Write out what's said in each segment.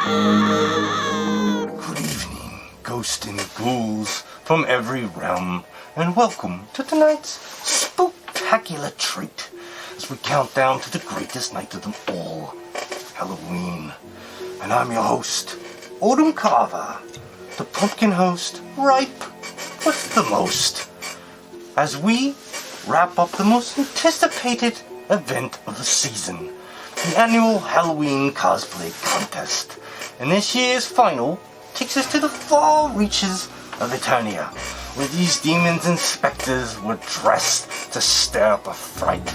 Good evening, ghosts and ghouls from every realm, and welcome to tonight's spectacular treat as we count down to the greatest night of them all, Halloween. And I'm your host, Autumn Carver, the pumpkin host, ripe with the most, as we wrap up the most anticipated event of the season, the annual Halloween cosplay contest. And this year's final takes us to the far reaches of Eternia, where these demons and specters were dressed to stir up a fright,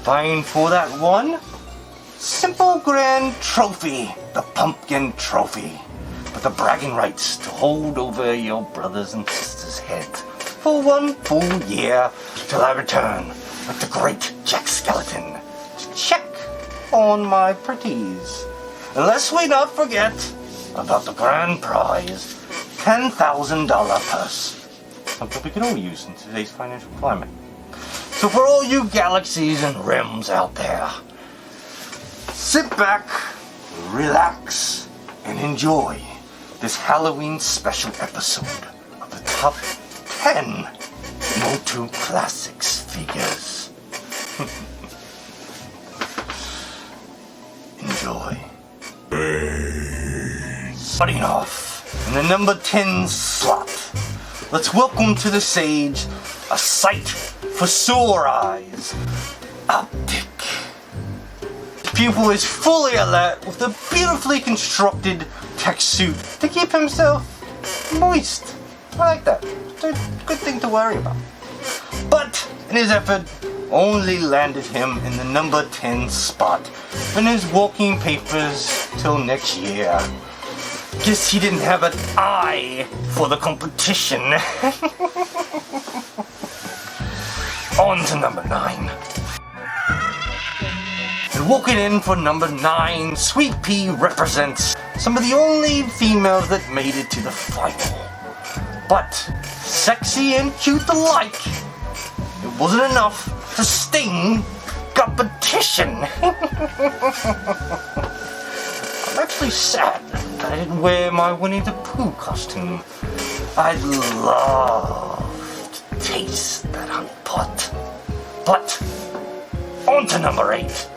vying for that one simple grand trophy, the pumpkin trophy, with the bragging rights to hold over your brothers and sisters' heads for one full year till I return with the great Jack Skeleton to check on my pretties. And lest we not forget about the grand prize, $10,000 purse. Something we could all use in today's financial climate. So for all you galaxies and realms out there, sit back, relax, and enjoy this Halloween special episode of the top 10 MOTU Classics figures. Enjoy. Starting off in the number 10 slot, let's welcome to the stage a sight for sore eyes, Optic. The pupil is fully alert with a beautifully constructed tech suit to keep himself moist. I like that. It's a good thing to worry about. But in his effort, only landed him in the number 10 spot in his walking papers till next year. Guess he didn't have an eye for the competition. On to number 9. And walking in for number 9, Sweet Pea represents some of the only females that made it to the final. But sexy and cute alike, it wasn't enough to sting competition. I'm actually sad that I didn't wear my Winnie the Pooh costume. I'd love to taste that hot pot. But on to number 8.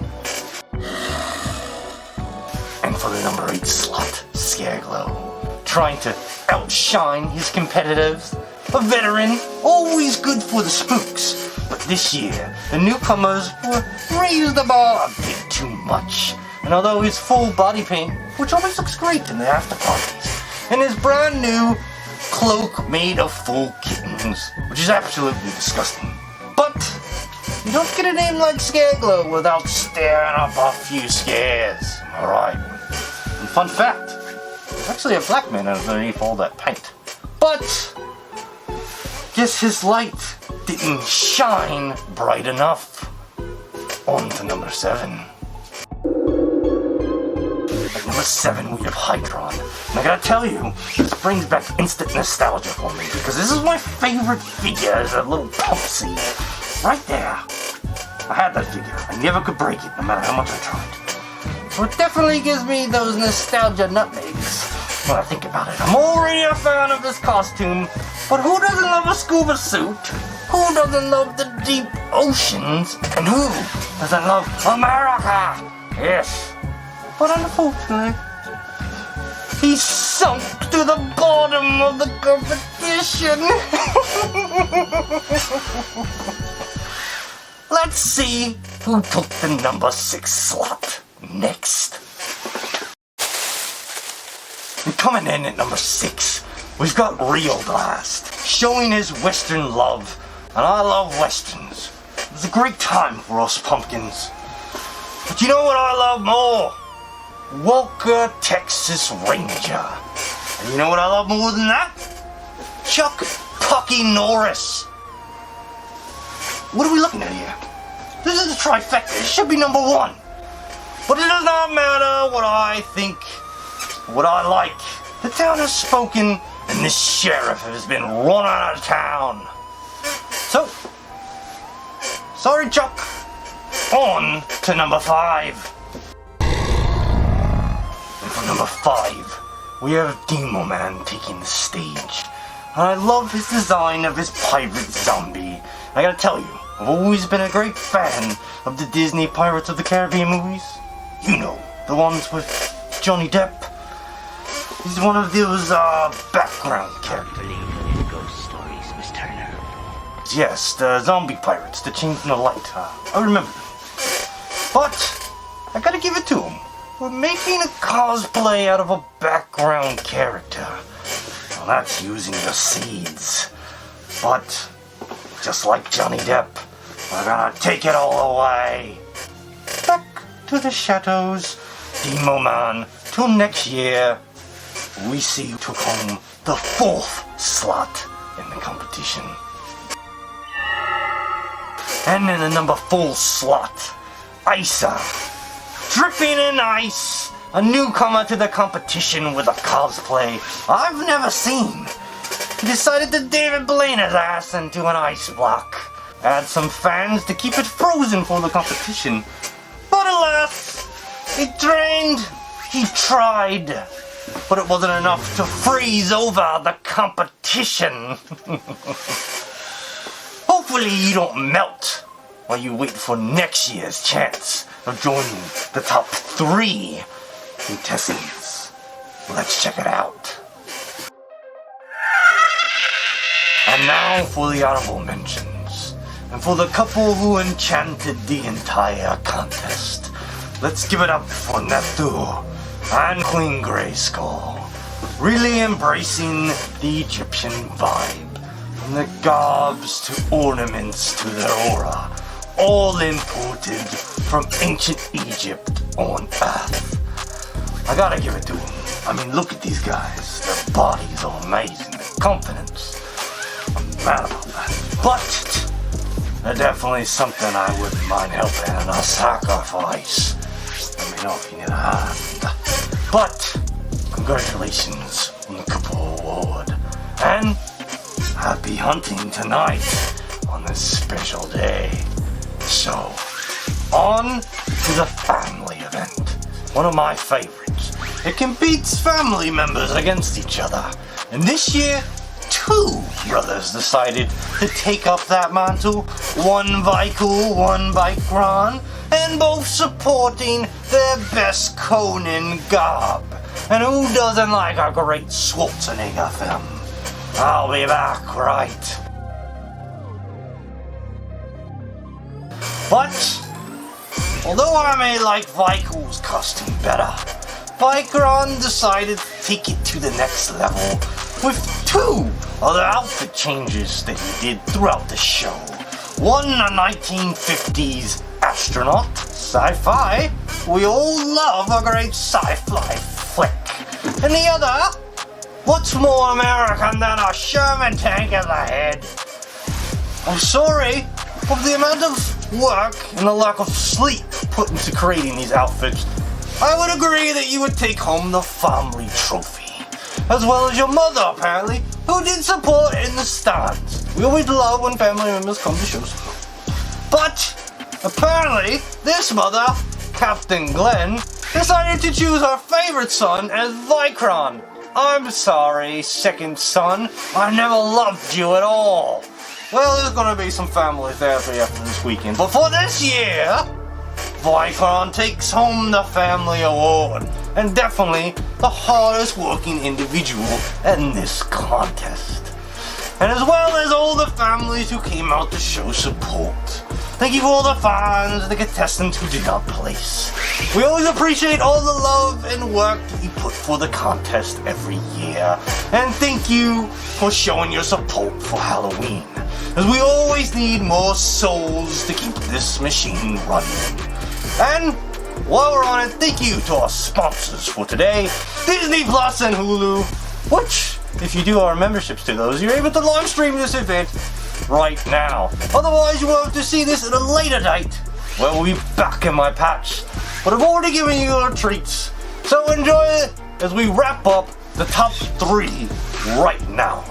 And for the number 8 slot, Scareglow, trying to outshine his competitors. A veteran, always good for the spooks. But this year, the newcomers were raised the bar a bit too much. And although his full body paint, which always looks great in the after parties, and his brand new cloak made of full kittens, which is absolutely disgusting. But you don't get a name like Scareglow without staring up a few scares. Alright. And fun fact, there's actually a black man underneath all that paint. But guess his light didn't shine bright enough. On to number 7. At number 7 we have Hydron. And I gotta tell you, this brings back instant nostalgia for me, because this is my favorite figure as a little pumpsie. Right there. I had that figure. I never could break it, no matter how much I tried. So it definitely gives me those nostalgia nutmegs when I think about it. I'm already a fan of this costume, but who doesn't love a scuba suit? Who doesn't love the deep oceans? And who doesn't love America? Yes. But unfortunately, he sunk to the bottom of the competition. Let's see who took the number 6 slot next. And coming in at number 6, we've got Real Blast, showing his Western love. And I love Westerns. It was a great time for us pumpkins. But you know what I love more? Walker, Texas Ranger. And you know what I love more than that? Chuck Pucky Norris. What are we looking at here? This is the trifecta. It should be number 1. But it does not matter what I think, what I like. The town has spoken, and this sheriff has been run out of town. So, sorry Chuck. On to number 5. And for number 5, we have Demo Man taking the stage. And I love his design of his pirate zombie. I gotta tell you, I've always been a great fan of the Disney Pirates of the Caribbean movies. You know, the ones with Johnny Depp. He's one of those background characters. I believe in ghost stories, Miss Turner. Yes, the zombie pirates, the chains in the light. I remember them. But I gotta give it to him. We're making a cosplay out of a background character. Well, that's using the seeds. But just like Johnny Depp, we're gonna take it all away. Back to the shadows, Demo Man. Till next year, we see who took home the 4th slot in the competition. And in the number 4 slot, Isa. Dripping in ice, a newcomer to the competition with a cosplay I've never seen. He decided to David Blaine his ass into an ice block. Add some fans to keep it frozen for the competition. But alas, it drained. He tried, but it wasn't enough to freeze over the competition. Hopefully you don't melt while you wait for next year's chance of joining the top 3 contestants. Let's check it out. And now for the honorable mentions. And for the couple who enchanted the entire contest. Let's give it up for Nathu and Queen Grayskull. Really embracing the Egyptian vibe. From the garbs to ornaments to their aura. All imported from ancient Egypt on Earth. I gotta give it to them. I mean, look at these guys. Their bodies are amazing. Their confidence. I'm mad about that. But they're definitely something I wouldn't mind helping in a sacrifice. Let me know if you need a hand. But congratulations on the couple award. And happy hunting tonight on this special day. So, on to the family event. One of my favorites. It competes family members against each other. And this year, 2 brothers decided to take up that mantle. One by Cool, one by Kron, and both supporting their best Conan garb. And who doesn't like a great Schwarzenegger film? I'll be back, right? But, although I may like Vikel's costume better, Vikron decided to take it to the next level with 2 other outfit changes that he did throughout the show. One a 1950s astronaut, sci-fi. We all love a great sci-fi flick. And the other, what's more American than a Sherman tank in the head? I'm sorry, but the amount of work and the lack of sleep put into creating these outfits, I would agree that you would take home the family trophy. As well as your mother, apparently, who did support in the stands. We always love when family members come to show support. But, apparently, this mother, Captain Glenn, decided to choose her favorite son as Vikron. I'm sorry, second son, I never loved you at all. Well, there's gonna be some family therapy after this weekend, but for this year, Vikron takes home the family award, and definitely the hardest working individual in this contest. And as well as all the families who came out to show support. Thank you for all the fans and the contestants who did not place. We always appreciate all the love and work that you put for the contest every year. And thank you for showing your support for Halloween, as we always need more souls to keep this machine running. And while we're on it, thank you to our sponsors for today, Disney Plus and Hulu, which, if you do our memberships to those, you're able to live stream this event right now. Otherwise, you will have to see this at a later date, where we'll be back in my patch. But I've already given you your treats, so enjoy it as we wrap up the top 3 right now.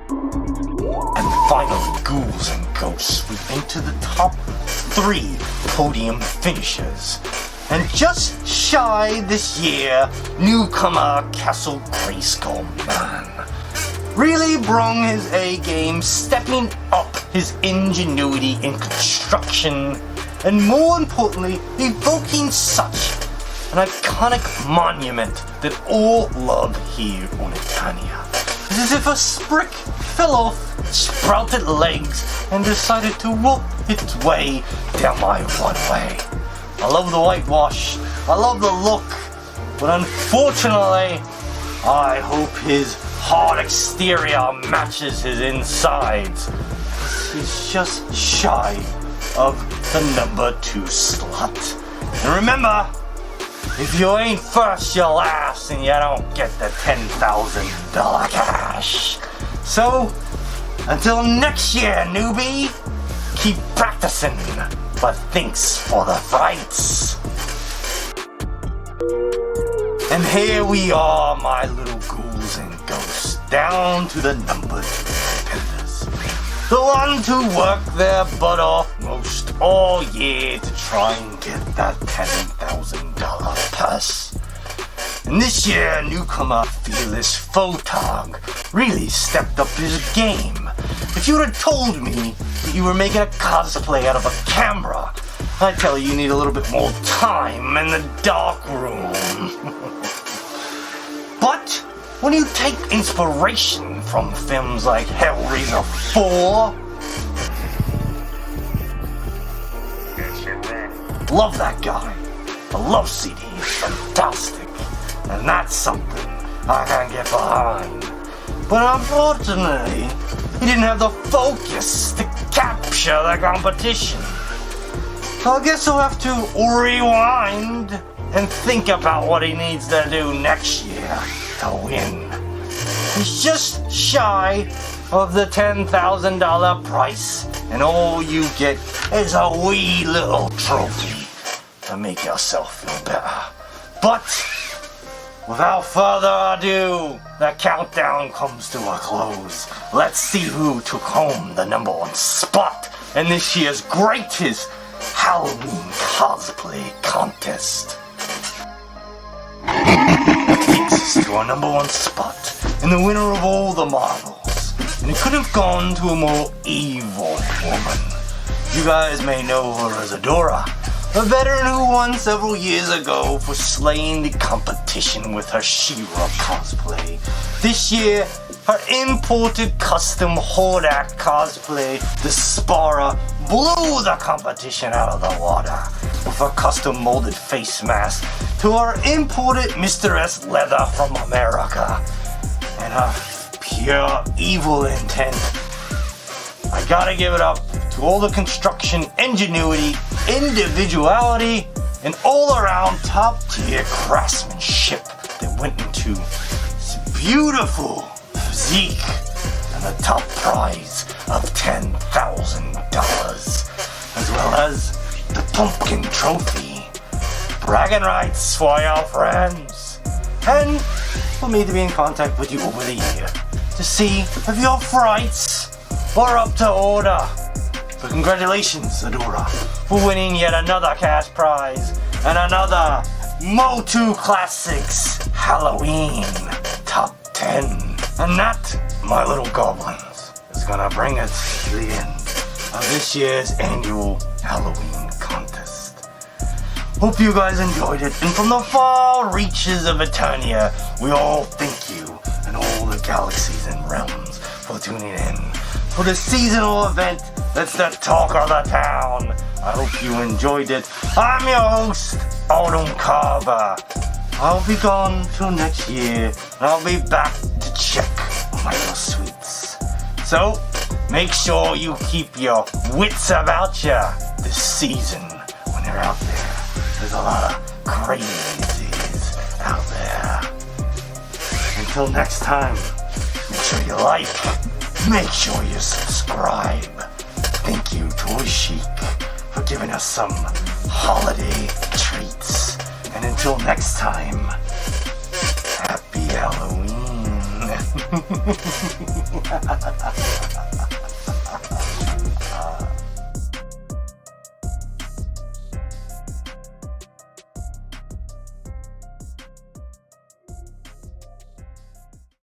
And finally, ghouls and ghosts, we enter the top 3 podium finishers. And just shy this year, newcomer Castle Grayskull Man really brung his A game, stepping up his ingenuity in construction, and more importantly, evoking such an iconic monument that all love here on Eternia. It's as if a sprick fell off its sprouted legs and decided to whoop its way down my runway. I love the whitewash, I love the look, but unfortunately, I hope his hard exterior matches his insides. He's just shy of the number 2 slot. And remember, if you ain't first, you're last, and you don't get the $10,000 cash. So, until next year, newbie, keep practicing, but thanks for the fights. And here we are, my little ghouls and ghosts, down to the number 2 competitors. The ones who work their butt off most all year to try and get that $10,000 purse. And this year, newcomer Fearless Photog really stepped up his game. If you would have told me that you were making a cosplay out of a camera, I'd tell you need a little bit more time in the dark room. But when you take inspiration from films like Hellraiser 4, love that guy. The love CD is fantastic, and that's something I can get behind. But unfortunately, he didn't have the focus to capture the competition. So I guess he'll have to rewind and think about what he needs to do next year to win. He's just shy of the $10,000 price, and all you get is a wee little trophy to make yourself feel better. But without further ado, the countdown comes to a close. Let's see who took home the number 1 spot in this year's greatest Halloween cosplay contest. Takes us to our number 1 spot, and the winner of all the marbles. And it could have gone to a more evil woman. You guys may know her as Adora, a veteran who won several years ago for slaying the competition with her She-Ra cosplay. This year, her imported custom Hordak cosplay, the Spara, blew the competition out of the water with her custom molded face mask to her imported Mr. S leather from America and her pure evil intent. I gotta give it up to all the construction, ingenuity, individuality, and all-around top-tier craftsmanship that went into this beautiful physique and the top prize of $10,000, as well as the pumpkin trophy, bragging rights for your friends, and for me to be in contact with you over the year to see if your frights are up to order. So congratulations, Adora, for winning yet another cash prize and another MOTU Classics Halloween Top 10. And that, my little goblins, is gonna bring us to the end of this year's annual Halloween contest. Hope you guys enjoyed it, and from the far reaches of Eternia, we all thank you and all the galaxies and realms for tuning in for the seasonal event that's the talk of the town. I hope you enjoyed it. I'm your host, Autumn Carver. I'll be gone till next year, and I'll be back to check on my little sweets. So, make sure you keep your wits about you this season when you're out there. There's a lot of crazies out there. Until next time, make sure you like, make sure you subscribe. Thank you, Toy Chic, for giving us some holiday treats. And until next time,